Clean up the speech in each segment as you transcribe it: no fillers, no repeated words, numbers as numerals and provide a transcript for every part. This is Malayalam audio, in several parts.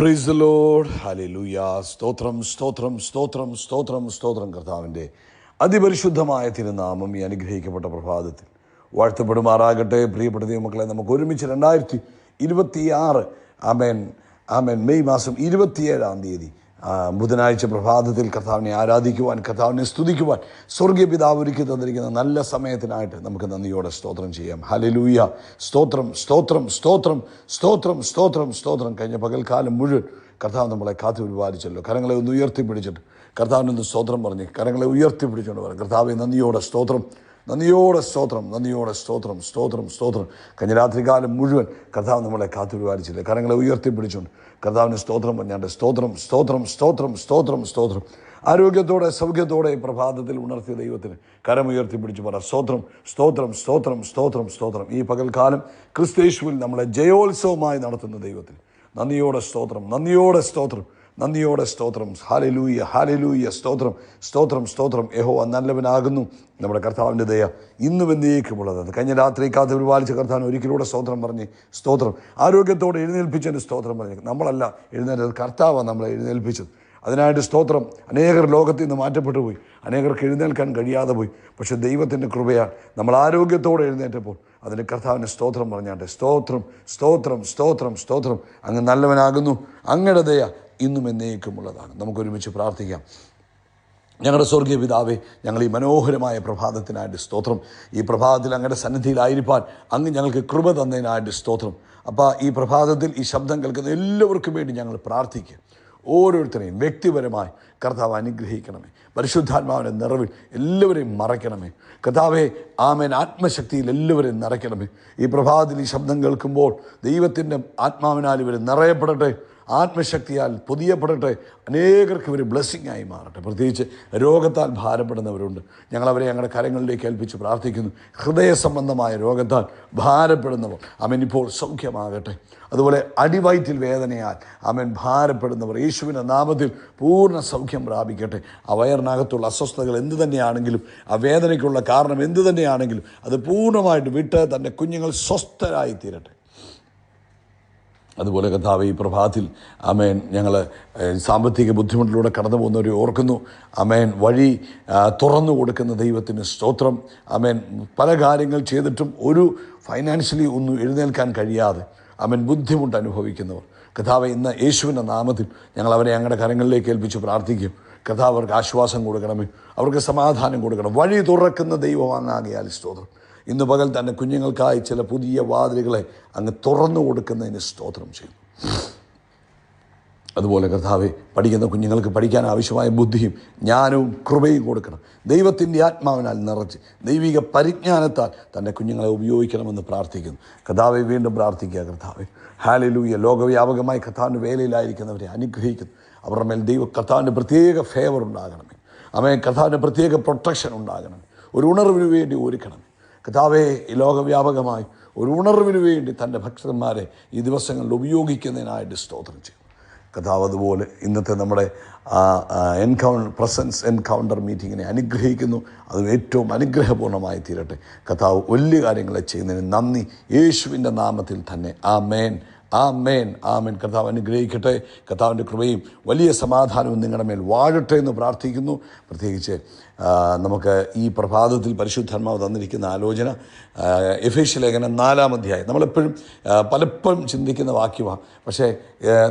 Praise the Lord. ഹല്ലേലൂയ. സ്തോത്രം സ്തോത്രം സ്തോത്രം സ്തോത്രം സ്തോത്രം. കർത്താവിൻ്റെ അതിപരിശുദ്ധമായ തിരുനാമം ഈ അനുഗ്രഹിക്കപ്പെട്ട പ്രഭാതത്തിൽ വാഴ്ത്തപ്പെടുമാറാകട്ടെ. പ്രിയപ്പെട്ട ദൈവമക്കളെ, നമുക്ക് ഒരുമിച്ച് 2026 ആമേൻ ആമേൻ മെയ് മാസം 27 ബുധനാഴ്ച പ്രഭാതത്തിൽ കർത്താവിനെ ആരാധിക്കുവാൻ, കർത്താവിനെ സ്തുതിക്കുവാൻ സ്വർഗീയ പിതാവ് ഒരുക്കി തന്നിരിക്കുന്ന നല്ല സമയത്തിനായിട്ട് നമുക്ക് നന്ദിയോടെ സ്തോത്രം ചെയ്യാം. ഹല്ലേലൂയ. സ്തോത്രം സ്തോത്രം സ്തോത്രം സ്തോത്രം സ്തോത്രം സ്തോത്രം. കഴിഞ്ഞ പകൽക്കാലം മുഴുവൻ കർത്താവ് നമ്മളെ കാത്തു പരിപാലിച്ചല്ലോ. കരങ്ങളെ ഒന്ന് ഉയർത്തിപ്പിടിച്ചിട്ട് കർത്താവിനൊന്ന് സ്തോത്രം പറഞ്ഞ് കരങ്ങളെ ഉയർത്തിപ്പിടിച്ചുകൊണ്ട് പറയാം, കർത്താവെ നന്ദിയോടെ സ്തോത്രം, നന്ദിയോടെ സ്തോത്രം, നന്ദിയോടെ സ്തോത്രം സ്തോത്രം സ്തോത്രം. കഴിഞ്ഞ രാത്രികാലം മുഴുവൻ കർത്താവ് നമ്മളെ കാത്തു പരിപാലിച്ചില്ലേ. കരങ്ങളെ ഉയർത്തിപ്പിടിച്ചുകൊണ്ട് കർത്താവിന് സ്തോത്രം പറഞ്ഞാണ്ട് സ്തോത്രം സ്തോത്രം സ്തോത്രം സ്തോത്രം സ്തോത്രം. ആരോഗ്യത്തോടെ സൗഖ്യത്തോടെ പ്രഭാതത്തിൽ ഉണർത്തിയ ദൈവത്തിന് കരമുയർത്തിപ്പിടിച്ച് പറ സ്തോത്രം സ്തോത്രം സ്തോത്രം സ്തോത്രം സ്തോത്രം. ഈ പകൽക്കാലം ക്രിസ്തുയേശുവിൽ നമ്മളെ ജയോത്സവമായി നടത്തുന്ന ദൈവത്തിന് നന്ദിയോടെ സ്തോത്രം, നന്ദിയോടെ സ്തോത്രം, നന്ദിയോടെ സ്തോത്രം. Hallelujah hallelujah. സ്തോത്രം സ്തോത്രം സ്തോത്രം. യഹോവ നല്ലവനാകുന്നു, നമ്മുടെ കർത്താവിൻ്റെ ദയ ഇന്നും എന്നേക്കുമുള്ളത്. കഴിഞ്ഞ രാത്രി കാത്ത് പരിപാലിച്ച കർത്താവിന് ഒരിക്കലൂടെ സ്തോത്രം പറഞ്ഞ് സ്തോത്രം. ആരോഗ്യത്തോടെ എഴുന്നേൽപ്പിച്ചതിന് സ്തോത്രം പറഞ്ഞ് നമ്മളല്ല എഴുന്നേറ്റത്, കർത്താവാണ് നമ്മളെ എഴുന്നേൽപ്പിച്ചത്. അതിനായിട്ട് സ്തോത്രം. അനേകർ ലോകത്തിൽ നിന്ന് മാറ്റപ്പെട്ടു പോയി, അനേകർക്ക് എഴുന്നേൽക്കാൻ കഴിയാതെ പോയി. പക്ഷേ ദൈവത്തിൻ്റെ കൃപയാൽ നമ്മൾ ആരോഗ്യത്തോടെ എഴുന്നേറ്റപ്പോൾ അതിന് കർത്താവിന് സ്തോത്രം പറഞ്ഞാട്ടെ. സ്തോത്രം സ്തോത്രം സ്തോത്രം സ്തോത്രം. അങ്ങ് നല്ലവനാകുന്നു, അങ്ങയുടെ ദയ ഇന്നും എന്നേക്കുമുള്ളതാണ്. നമുക്കൊരുമിച്ച് പ്രാർത്ഥിക്കാം. ഞങ്ങളുടെ സ്വർഗീയ പിതാവേ, ഞങ്ങൾ ഈ മനോഹരമായ പ്രഭാതത്തിനായിട്ട് സ്തോത്രം. ഈ പ്രഭാതത്തിൽ അങ്ങയുടെ സന്നിധിയിലായിരിക്കാൻ അങ്ങ് ഞങ്ങൾക്ക് കൃപ തന്നതിനായിട്ട് സ്തോത്രം. അപ്പോൾ ഈ പ്രഭാതത്തിൽ ഈ ശബ്ദം കേൾക്കുന്ന എല്ലാവർക്കും വേണ്ടി ഞങ്ങൾ പ്രാർത്ഥിക്കുക. ഓരോരുത്തരെയും വ്യക്തിപരമായി കർത്താവ് അനുഗ്രഹിക്കണമേ. പരിശുദ്ധാത്മാവിൻ്റെ നിറവിൽ എല്ലാവരെയും മറയ്ക്കണമേ കർത്താവേ. ആമേൻ. ആത്മശക്തിയിൽ എല്ലാവരെയും നിറയ്ക്കണമേ. ഈ പ്രഭാതത്തിൽ ഈ ശബ്ദം കേൾക്കുമ്പോൾ ദൈവത്തിൻ്റെ ആത്മാവിനാൽ ഇവർ നിറയപ്പെടട്ടെ, ആത്മശക്തിയാൽ പൊതിയപ്പെടട്ടെ. അനേകർക്ക് ഇവർ ബ്ലെസ്സിങ് ആയി മാറട്ടെ. പ്രത്യേകിച്ച് രോഗത്താൽ ഭാരപ്പെടുന്നവരുണ്ട്, ഞങ്ങളവരെ ഞങ്ങളുടെ കരങ്ങളിലേക്ക് ഏൽപ്പിച്ച് പ്രാർത്ഥിക്കുന്നു. ഹൃദയ സംബന്ധമായ രോഗത്താൽ ഭാരപ്പെടുന്നവർ ആമേൻ ഇപ്പോൾ സൗഖ്യമാകട്ടെ. അതുപോലെ അടിവയറ്റിൽ വേദനയാൽ ആമേൻ ഭാരപ്പെടുന്നവർ യേശുവിൻ്റെ നാമത്തിൽ പൂർണ്ണ സൗഖ്യം പ്രാപിക്കട്ടെ. ആ വയറിനകത്തുള്ള അസ്വസ്ഥതകൾ എന്തു തന്നെയാണെങ്കിലും, ആ വേദനയ്ക്കുള്ള കാരണം എന്തു തന്നെയാണെങ്കിലും അത് പൂർണ്ണമായിട്ട് വിട്ട് തൻ്റെ കുഞ്ഞുങ്ങൾ സ്വസ്ഥരായി തീരട്ടെ. അതുപോലെ കർത്താവേ, ഈ പ്രഭാതത്തിൽ ആമേൻ ഞങ്ങൾ സാമ്പത്തിക ബുദ്ധിമുട്ടിലൂടെ കടന്നു പോകുന്നവരെ ഓർക്കുന്നു. ആമേൻ. വഴി തുറന്നു കൊടുക്കുന്ന ദൈവത്തിന് സ്തോത്രം. ആമേൻ. പല കാര്യങ്ങൾ ചെയ്തിട്ടും ഒരു ഫൈനാൻഷ്യലി ഒന്നും എഴുന്നേൽക്കാൻ കഴിയാതെ ആമേൻ ബുദ്ധിമുട്ട് അനുഭവിക്കുന്നവർ കർത്താവേ, ഇന്ന് യേശുവിൻ്റെ നാമത്തിൽ ഞങ്ങൾ അവരെ ഞങ്ങളുടെ കരങ്ങളിലേക്ക് ഏൽപ്പിച്ച് പ്രാർത്ഥിക്കും. കർത്താവ് അവർക്ക് ആശ്വാസം കൊടുക്കണമേ, അവർക്ക് സമാധാനം കൊടുക്കണം. വഴി തുറക്കുന്ന ദൈവമാണെന്നാകിയാൽ സ്തോത്രം. ഇന്ന് പകൽ തന്നെ കുഞ്ഞുങ്ങൾക്കായി ചില പുതിയ വാതിലുകളെ അങ്ങ് തുറന്നു കൊടുക്കുന്നതിന് സ്തോത്രം ചെയ്യും. അതുപോലെ കർത്താവെ, പഠിക്കുന്ന കുഞ്ഞുങ്ങൾക്ക് പഠിക്കാൻ ആവശ്യമായ ബുദ്ധിയും ജ്ഞാനവും കൃപയും കൊടുക്കണം. ദൈവത്തിൻ്റെ ആത്മാവിനാൽ നിറച്ച് ദൈവിക പരിജ്ഞാനത്താൽ തൻ്റെ കുഞ്ഞുങ്ങളെ ഉപയോഗിക്കണമെന്ന് പ്രാർത്ഥിക്കുന്നു. കർത്താവെ, വീണ്ടും പ്രാർത്ഥിക്കുക. കർത്താവെ ഹല്ലേലൂയ. ലോകവ്യാപകമായി കർത്താവിൻ്റെ വേലയിലായിരിക്കുന്നവരെ അനുഗ്രഹിക്കുന്നു. അവരുടെ മേൽ കർത്താവിൻ്റെ പ്രത്യേക ഫേവർ ഉണ്ടാകണമേ. അവയെ കർത്താവിൻ്റെ പ്രത്യേക പ്രൊട്ടക്ഷൻ ഉണ്ടാകണമേ. ഒരു ഉണർവിന് വേണ്ടി ഒരുക്കണം കർത്താവെ. ലോകവ്യാപകമായി ഒരു ഉണർവിന് വേണ്ടി തൻ്റെ ഭക്തന്മാരെ ഈ ദിവസങ്ങളിൽ ഉപയോഗിക്കുന്നതിനായിട്ട് സ്തോത്രം ചെയ്യും കർത്താവ്. അതുപോലെ ഇന്നത്തെ നമ്മുടെ പ്രസൻസ് എൻകൗണ്ടർ മീറ്റിങ്ങിനെ അനുഗ്രഹിക്കുന്നു. അത് ഏറ്റവും അനുഗ്രഹപൂർണ്ണമായി തീരട്ടെ. കർത്താവ് വലിയ കാര്യങ്ങളെ ചെയ്യുന്നതിന് നന്ദി. യേശുവിൻ്റെ നാമത്തിൽ തന്നെ ആമേൻ ആമേൻ ആമേൻ. കർത്താവ് അനുഗ്രഹിക്കട്ടെ. കർത്താവിൻ്റെ കൃപയും വലിയ സമാധാനവും നിങ്ങളുടെ മേൽ വാഴട്ടെ എന്ന് പ്രാർത്ഥിക്കുന്നു. പ്രത്യേകിച്ച് നമുക്ക് ഈ പ്രഭാതത്തിൽ പരിശുദ്ധാത്മാവ് തന്നിരിക്കുന്ന ആലോചന എഫേസ്യ ലേഖനം 4-ാം അധ്യായം. നമ്മളെപ്പോഴും പലപ്പോഴും ചിന്തിക്കുന്ന വാക്യമാണ്, പക്ഷേ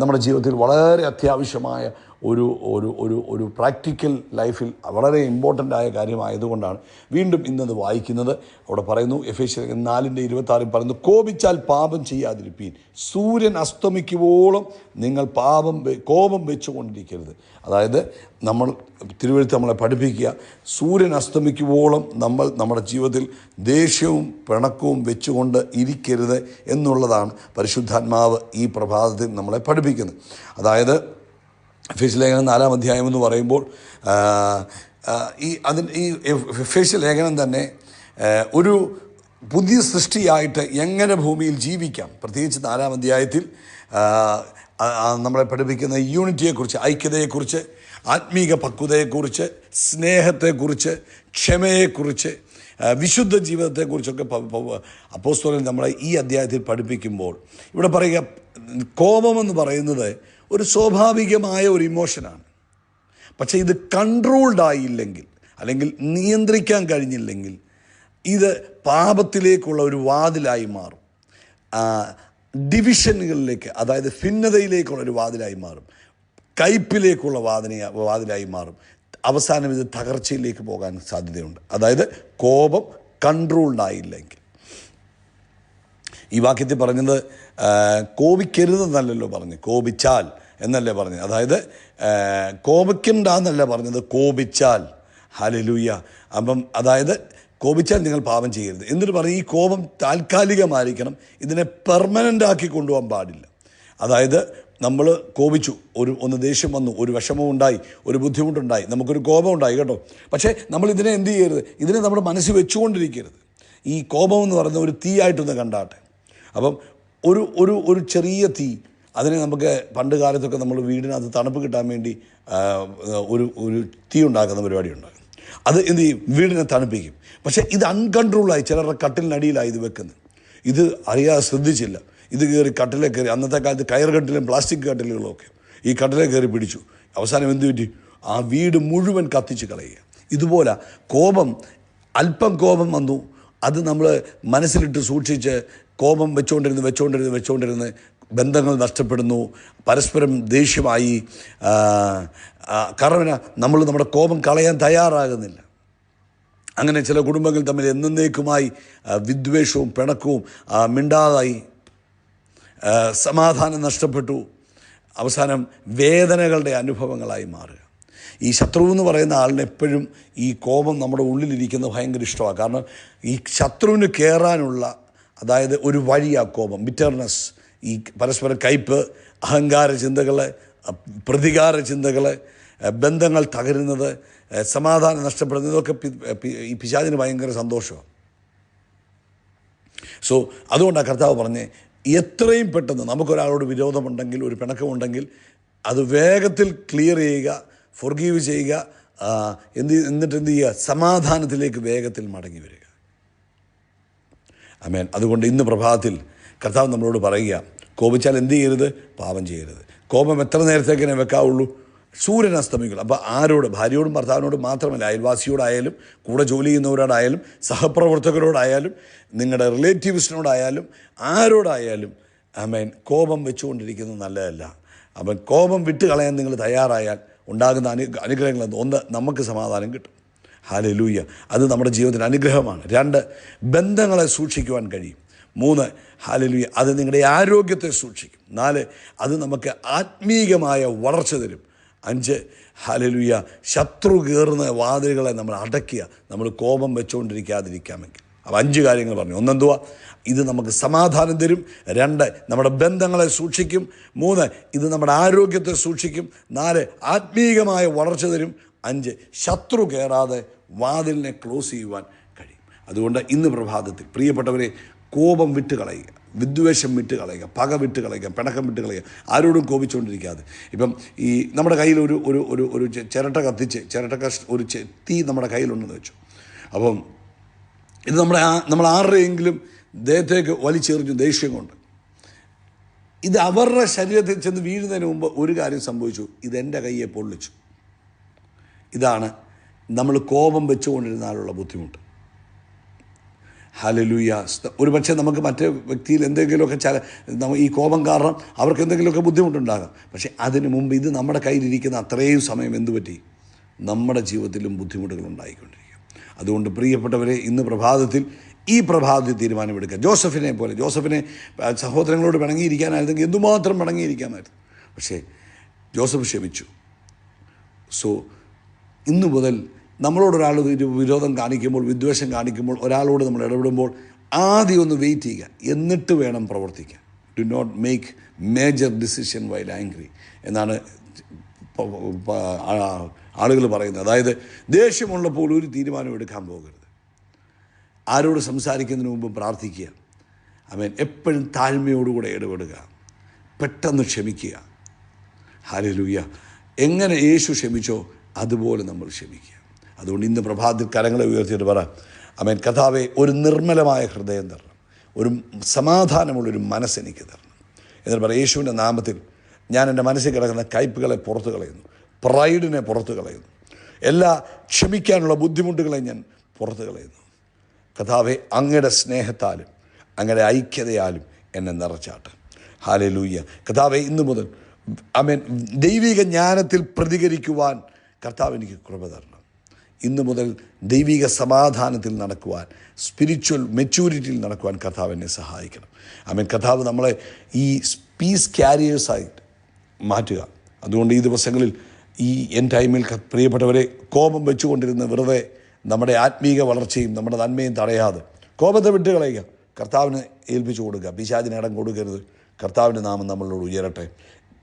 നമ്മുടെ ജീവിതത്തിൽ വളരെ അത്യാവശ്യമായ ഒരു പ്രാക്ടിക്കൽ ലൈഫിൽ വളരെ ഇമ്പോർട്ടൻ്റ് ആയ കാര്യമായതുകൊണ്ടാണ് വീണ്ടും ഇന്നത് വായിക്കുന്നത്. അവിടെ പറയുന്നു, എഫേസ്യ 4:26 പറയുന്നു, കോപിച്ചാൽ പാപം ചെയ്യാതിരിപ്പീൻ, സൂര്യൻ അസ്തമിക്കുവോളം നിങ്ങൾ കോപം വെച്ചുകൊണ്ടിരിക്കരുത്. അതായത് തിരുവെഴുത്ത് നമ്മളെ പഠിപ്പിക്കുക, സൂര്യൻ അസ്തമിക്കുവോളം നമ്മൾ നമ്മുടെ ജീവിതത്തിൽ ദേഷ്യവും പിണക്കവും വെച്ചുകൊണ്ട് ഇരിക്കരുത് എന്നുള്ളതാണ് പരിശുദ്ധാത്മാവ് ഈ പ്രഭാതത്തിൽ നമ്മളെ പഠിപ്പിക്കുന്നത്. അതായത് എഫേസ്യ ലേഖനം 4-ാം അധ്യായം എന്ന് പറയുമ്പോൾ ഈ എഫേസ്യ ലേഖനം തന്നെ ഒരു പുതിയ സൃഷ്ടിയായിട്ട് എങ്ങനെ ഭൂമിയിൽ ജീവിക്കാം, പ്രത്യേകിച്ച് 4-ാം അധ്യായത്തിൽ നമ്മളെ പഠിപ്പിക്കുന്ന യൂണിറ്റിയെക്കുറിച്ച്, ഐക്യതയെക്കുറിച്ച്, ആത്മീക പക്വതയെക്കുറിച്ച്, സ്നേഹത്തെക്കുറിച്ച്, ക്ഷമയെക്കുറിച്ച്, വിശുദ്ധ ജീവിതത്തെക്കുറിച്ചൊക്കെ അപ്പോസ്തലൻ നമ്മളെ ഈ അധ്യായത്തിൽ പഠിപ്പിക്കുമ്പോൾ ഇവിടെ പറയുക, കോപമെന്ന് പറയുന്നത് ഒരു സ്വാഭാവികമായ ഒരു ഇമോഷനാണ്. പക്ഷേ ഇത് കൺട്രോൾഡ് ആയില്ലെങ്കിൽ, അല്ലെങ്കിൽ നിയന്ത്രിക്കാൻ കഴിഞ്ഞില്ലെങ്കിൽ, ഇത് പാപത്തിലേക്കുള്ള ഒരു വാതിലായി മാറും. ഡിവിഷനുകളിലേക്ക്, അതായത് ഭിന്നതയിലേക്കുള്ള ഒരു വാതിലായി മാറും. കയ്പിലേക്കുള്ള വാതിലായി മാറും. അവസാനം ഇത് തകർച്ചയിലേക്ക് പോകാൻ സാധ്യതയുണ്ട്. അതായത് കോപം കൺട്രോൾഡ് ആയില്ലെങ്കിൽ. ഈ വാക്യത്തിൽ പറഞ്ഞത് കോപിക്കരുതെന്നല്ലല്ലോ പറഞ്ഞു, കോപിച്ചാൽ എന്നല്ലേ പറഞ്ഞത്. അതായത് കോപിക്കണ്ടെന്നല്ല പറഞ്ഞത്, കോപിച്ചാൽ. ഹല്ലേലൂയ. അപ്പം അതായത് കോപിച്ചാൽ നിങ്ങൾ പാപം ചെയ്യരുത്. എന്നിട്ട് പറയും ഈ കോപം താൽക്കാലികമായിരിക്കണം, ഇതിനെ പെർമനൻ്റ് ആക്കി കൊണ്ടുപോകാൻ പാടില്ല. അതായത് നമ്മൾ കോപിച്ചു, ഒന്ന് ദേഷ്യം വന്നു, ഒരു വിഷമം ഉണ്ടായി, ഒരു ബുദ്ധിമുട്ടുണ്ടായി, നമുക്കൊരു കോപം ഉണ്ടായി കേട്ടോ. പക്ഷേ നമ്മൾ ഇതിനെ എന്ത് ചെയ്യരുത്, ഇതിനെ നമ്മുടെ മനസ്സിൽ വെച്ചുകൊണ്ടിരിക്കരുത്. ഈ കോപം എന്ന് പറയുന്ന ഒരു തീയായിട്ടൊന്ന് കണ്ടാട്ടെ. അപ്പം ഒരു ചെറിയ തീ, അതിനെ നമുക്ക് പണ്ട് കാലത്തൊക്കെ നമ്മൾ വീടിനകത്ത് തണുപ്പ് കിട്ടാൻ വേണ്ടി ഒരു തീ ഉണ്ടാക്കുന്ന പരിപാടിയുണ്ട്. അത് എന്ത് ചെയ്യും, വീടിനെ തണുപ്പിക്കും. പക്ഷേ ഇത് അൺകൺട്രോളായി ചിലരുടെ കട്ടിലിനടിയിലായി ഇത് വെക്കുന്നത്. ഇത് അറിയാതെ ശ്രദ്ധിച്ചില്ല, ഇത് കയറി കട്ടിലേ കയറി. അന്നത്തെ കാലത്ത് കയർ കട്ടിലും പ്ലാസ്റ്റിക് കട്ടിലുകളൊക്കെ ഈ കട്ടിലേ കയറി പിടിച്ചു. അവസാനം എന്ത് പറ്റി, ആ വീട് മുഴുവൻ കത്തിച്ച് കളയുക. ഇതുപോലെ കോപം, അല്പം കോപം വന്നു, അത് നമ്മൾ മനസ്സിലിട്ട് സൂക്ഷിച്ച് കോപം വെച്ചുകൊണ്ടിരുന്ന് ബന്ധങ്ങൾ നഷ്ടപ്പെടുന്നു, പരസ്പരം ദേഷ്യമായി. കാരണം നമ്മൾ നമ്മുടെ കോപം കളയാൻ തയ്യാറാകുന്നില്ല. അങ്ങനെ ചില കുടുംബങ്ങൾ തമ്മിൽ എന്നേക്കുമായി വിദ്വേഷവും പിണക്കവും, മിണ്ടാതായി, സമാധാനം നഷ്ടപ്പെട്ടു, അവസാനം വേദനകളുടെ അനുഭവങ്ങളായി മാറുക. ഈ ശത്രു എന്ന് പറയുന്ന ആളിന് എപ്പോഴും ഈ കോപം നമ്മുടെ ഉള്ളിലിരിക്കുന്നത് ഭയങ്കര ഇഷ്ടമാണ്. കാരണം ഈ ശത്രുവിന് കയറാനുള്ള, അതായത് ഒരു വഴിയാ കോപം, ബിറ്റർനെസ്, ഈ പരസ്പര കയ്പ്, അഹങ്കാര ചിന്തകൾ, പ്രതികാര ചിന്തകൾ, ബന്ധങ്ങൾ തകരുന്നത്, സമാധാനം നഷ്ടപ്പെടുന്നത്, ഇതൊക്കെ ഈ പിശാചിന് ഭയങ്കര സന്തോഷമാണ്. സോ അതുകൊണ്ടാണ് കർത്താവ് പറഞ്ഞേ, എത്രയും പെട്ടെന്ന് നമുക്കൊരാളോട് വിരോധമുണ്ടെങ്കിൽ, ഒരു പിണക്കമുണ്ടെങ്കിൽ, അത് വേഗത്തിൽ ക്ലിയർ ചെയ്യുക, ഫൊർഗീവ് ചെയ്യുക, എന്നിട്ട് എന്ത് ചെയ്യുക, സമാധാനത്തിലേക്ക് വേഗത്തിൽ മടങ്ങി വരിക. ആമേൻ. അതുകൊണ്ട് ഇന്ന് പ്രഭാതത്തിൽ കർത്താവ് നമ്മളോട് പറയുക, കോപിച്ചാൽ എന്ത് ചെയ്യരുത്, പാപം ചെയ്യരുത്. കോപം എത്ര നേരത്തേക്കിനെ വെക്കാവുള്ളൂ, സൂര്യൻ അസ്തമിക്കുള്ളൂ. അപ്പോൾ ആരോട്, ഭാര്യയോടും ഭർത്താവിനോടും മാത്രമല്ല, അയൽവാസിയോടായാലും, കൂടെ ജോലി ചെയ്യുന്നവരോടായാലും, സഹപ്രവർത്തകരോടായാലും, നിങ്ങളുടെ റിലേറ്റീവ്സിനോടായാലും, ആരോടായാലും ആമേൻ, കോപം വെച്ചുകൊണ്ടിരിക്കുന്നത് നല്ലതല്ല. അപ്പം കോപം വിട്ട് കളയാൻ നിങ്ങൾ തയ്യാറായാൽ ഉണ്ടാകുന്ന അനുഗ്രഹങ്ങൾ ഒന്ന്, നമുക്ക് സമാധാനം കിട്ടും. ഹല്ലേലൂയ. അത് നമ്മുടെ ജീവിതത്തിന് അനുഗ്രഹമാണ്. 2, ബന്ധങ്ങളെ സൂക്ഷിക്കുവാൻ കഴിയും. 3, ഹല്ലേലൂയ, അത് നിങ്ങളുടെ ആരോഗ്യത്തെ സൂക്ഷിക്കും. 4, അത് നമുക്ക് ആത്മീകമായ വളർച്ച തരും. 5, ഹല്ലേലൂയ, ശത്രു കയറുന്ന വാതിലുകളെ നമ്മൾ അടയ്ക്കുക, നമ്മൾ കോപം വെച്ചുകൊണ്ടിരിക്കാതിരിക്കാമെങ്കിൽ. അപ്പോൾ 5 കാര്യങ്ങൾ പറഞ്ഞു. ഒന്നെന്തുവാ, ഇത് നമുക്ക് സമാധാനം തരും. 2, നമ്മുടെ ബന്ധങ്ങളെ സൂക്ഷിക്കും. 3, ഇത് നമ്മുടെ ആരോഗ്യത്തെ സൂക്ഷിക്കും. 4, ആത്മീകമായ വളർച്ച തരും. 5, ശത്രു കയറാതെ വാതിലിനെ ക്ലോസ് ചെയ്യുവാൻ കഴിയും. അതുകൊണ്ട് ഇന്ന് പ്രഭാതത്തിൽ പ്രിയപ്പെട്ടവരെ, കോപം വിട്ട് കളയുക, വിദ്വേഷം വിട്ട് കളയുക, പക വിട്ട് കളയുക, പിണക്കം വിട്ട് കളയുക. ആരോടും കോപിച്ചുകൊണ്ടിരിക്കാതെ. ഇപ്പം ഈ നമ്മുടെ കയ്യിൽ ഒരു ചിരട്ട കത്തിച്ച്, ഒരു തീ നമ്മുടെ കയ്യിലുണ്ടെന്ന് വെച്ചു. അപ്പം ഇത് നമ്മൾ ആരുടെയെങ്കിലും ദേഹത്തേക്ക് വലിച്ചെറിഞ്ഞു ദേഷ്യം കൊണ്ട്, ഇത് അവരുടെ ശരീരത്തിൽ ചെന്ന് വീഴുന്നതിന് മുമ്പ് ഒരു കാര്യം സംഭവിച്ചു, ഇതെൻ്റെ കയ്യെ പൊള്ളിച്ചു. ഇതാണ് നമ്മൾ കോപം വെച്ചുകൊണ്ടിരുന്നാലുള്ള ബുദ്ധിമുട്ട്. ഹല്ലേലൂയ. ഒരു പക്ഷേ നമുക്ക് മറ്റേ വ്യക്തിയിൽ എന്തെങ്കിലുമൊക്കെ ഈ കോപം കാരണം അവർക്ക് എന്തെങ്കിലുമൊക്കെ ബുദ്ധിമുട്ടുണ്ടാകാം. പക്ഷേ അതിന് മുമ്പ് ഇത് നമ്മുടെ കയ്യിലിരിക്കുന്ന അത്രയും സമയം എന്തു പറ്റി, നമ്മുടെ ജീവിതത്തിലും ബുദ്ധിമുട്ടുകൾ ഉണ്ടായിക്കൊണ്ടിരിക്കും. അതുകൊണ്ട് പ്രിയപ്പെട്ടവരെ, ഇന്ന് പ്രഭാതത്തിൽ തീരുമാനമെടുക്കുക. ജോസഫിനെ സഹോദരങ്ങളോട് പിണങ്ങിയിരിക്കാനായിരുന്നെങ്കിൽ എന്തുമാത്രം പിണങ്ങിയിരിക്കാമായിരുന്നു. പക്ഷേ ജോസഫ് ക്ഷമിച്ചു. സോ ഇന്നു മുതൽ നമ്മളോടൊരാൾ വിരോധം കാണിക്കുമ്പോൾ, വിദ്വേഷം കാണിക്കുമ്പോൾ, ഒരാളോട് നമ്മൾ ഇടപെടുമ്പോൾ ആദ്യം ഒന്ന് വെയിറ്റ് ചെയ്യുക, എന്നിട്ട് വേണം പ്രവർത്തിക്കാൻ. Do not make major decision while angry എന്നാണ് ആളുകൾ പറയുന്നത്. അതായത് ദേഷ്യമുള്ളപ്പോൾ ഒരു തീരുമാനം എടുക്കാൻ പോകരുത്. ആരോട് സംസാരിക്കുന്നതിന് മുമ്പ് പ്രാർത്ഥിക്കുക. ആമേൻ. എപ്പോഴും താഴ്മയോടുകൂടെ ഇടപെടുക, പെട്ടെന്ന് ക്ഷമിക്കുക. ഹല്ലേലൂയ. എങ്ങനെ യേശു ക്ഷമിച്ചോ അതുപോലെ നമ്മൾ ക്ഷമിക്കുക. അതുകൊണ്ട് ഇന്ന് പ്രഭാതത്തിൽ കരങ്ങളെ ഉയർത്തിയിട്ട് പറ, ആമേൻ. കർത്താവേ, ഒരു നിർമ്മലമായ ഹൃദയം തരണം, ഒരു സമാധാനമുള്ളൊരു മനസ്സെനിക്ക് തരണം. എന്നിട്ട് പറയാം, യേശുവിൻ്റെ നാമത്തിൽ ഞാൻ എൻ്റെ മനസ്സിൽ കിടക്കുന്ന കയ്പുകളെ പുറത്തു കളയുന്നു, പ്രൈഡിനെ പുറത്തു കളയുന്നു, എല്ലാ ക്ഷമിക്കാനുള്ള ബുദ്ധിമുട്ടുകളെ ഞാൻ പുറത്തു കളയുന്നു. കർത്താവേ, അങ്ങയുടെ സ്നേഹത്താലും അങ്ങയുടെ ഐക്യതയാലും എന്നെ നിറച്ചാട്ട്. ഹല്ലേലൂയ. കർത്താവേ, ഇന്നു മുതൽ ആമേൻ ദൈവിക ജ്ഞാനത്തിൽ പ്രതികരിക്കുവാൻ കർത്താവ് എനിക്ക് കൃപ തരണം. ഇന്നു മുതൽ ദൈവിക സമാധാനത്തിൽ നടക്കുവാൻ, സ്പിരിച്വൽ മെച്യൂരിറ്റിയിൽ നടക്കുവാൻ കർത്താവ് എന്നെ സഹായിക്കണം. ആമേൻ. കർത്താവ് നമ്മളെ ഈ പീസ് ക്യാരിയേഴ്സായിട്ട് മാറ്റുക. അതുകൊണ്ട് ഈ ദിവസങ്ങളിൽ ഈ ടൈമിൽ പ്രിയപ്പെട്ടവരെ, കോപം വെച്ചുകൊണ്ടിരുന്ന വെറുതെ നമ്മുടെ ആത്മീക വളർച്ചയും നമ്മുടെ നന്മയും തടയാതെ കോപത്തെ വിട്ട് കളയുക, കർത്താവിന് ഏൽപ്പിച്ചു കൊടുക്കുക. പിശാചിന് ഇടം കൊടുക്കരുത്. കർത്താവിൻ്റെ നാമം നമ്മളോട് ഉയരട്ടെ.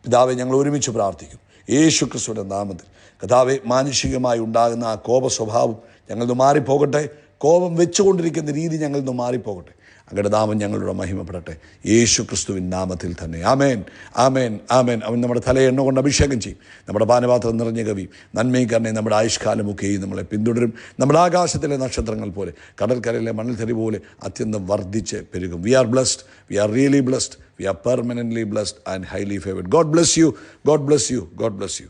പിതാവെ, ഞങ്ങൾ ഒരുമിച്ച് പ്രാർത്ഥിക്കും യേശു ക്രിസ്തുവിൻ്റെ നാമത്തിൽ. കർത്താവെ, മാനുഷികമായി ഉണ്ടാകുന്ന ആ കോപ സ്വഭാവം ഞങ്ങളിൽ നിന്ന് മാറിപ്പോകട്ടെ. കോപം വെച്ചുകൊണ്ടിരിക്കുന്ന രീതി ഞങ്ങളിൽ നിന്ന് മാറിപ്പോകട്ടെ. അങ്ങയുടെ നാമം ഞങ്ങളുടെ മഹിമപ്പെടട്ടെ, യേശു ക്രിസ്തുവിൻ നാമത്തിൽ തന്നെ. ആമേൻ, ആമേൻ, ആമേൻ. അവൻ നമ്മുടെ തലയെ എണ്ണ കൊണ്ട് അഭിഷേകം ചെയ്യും. നമ്മുടെ പാനപാത്രം നിറഞ്ഞ കവിയും നന്മയും കരുണയും നമ്മുടെ ആയുഷ്കാലമൊക്കെയും നമ്മളെ പിന്തുടരും. നമ്മുടെ ആകാശത്തിലെ നക്ഷത്രങ്ങൾ പോലെ, കടൽക്കരയിലെ മണൽത്തരി പോലെ അത്യന്തം വർദ്ധിച്ച് പെരുകും. We are blessed, we are really blessed, we are permanently blessed and highly favoured. God bless you, God bless you, God bless U.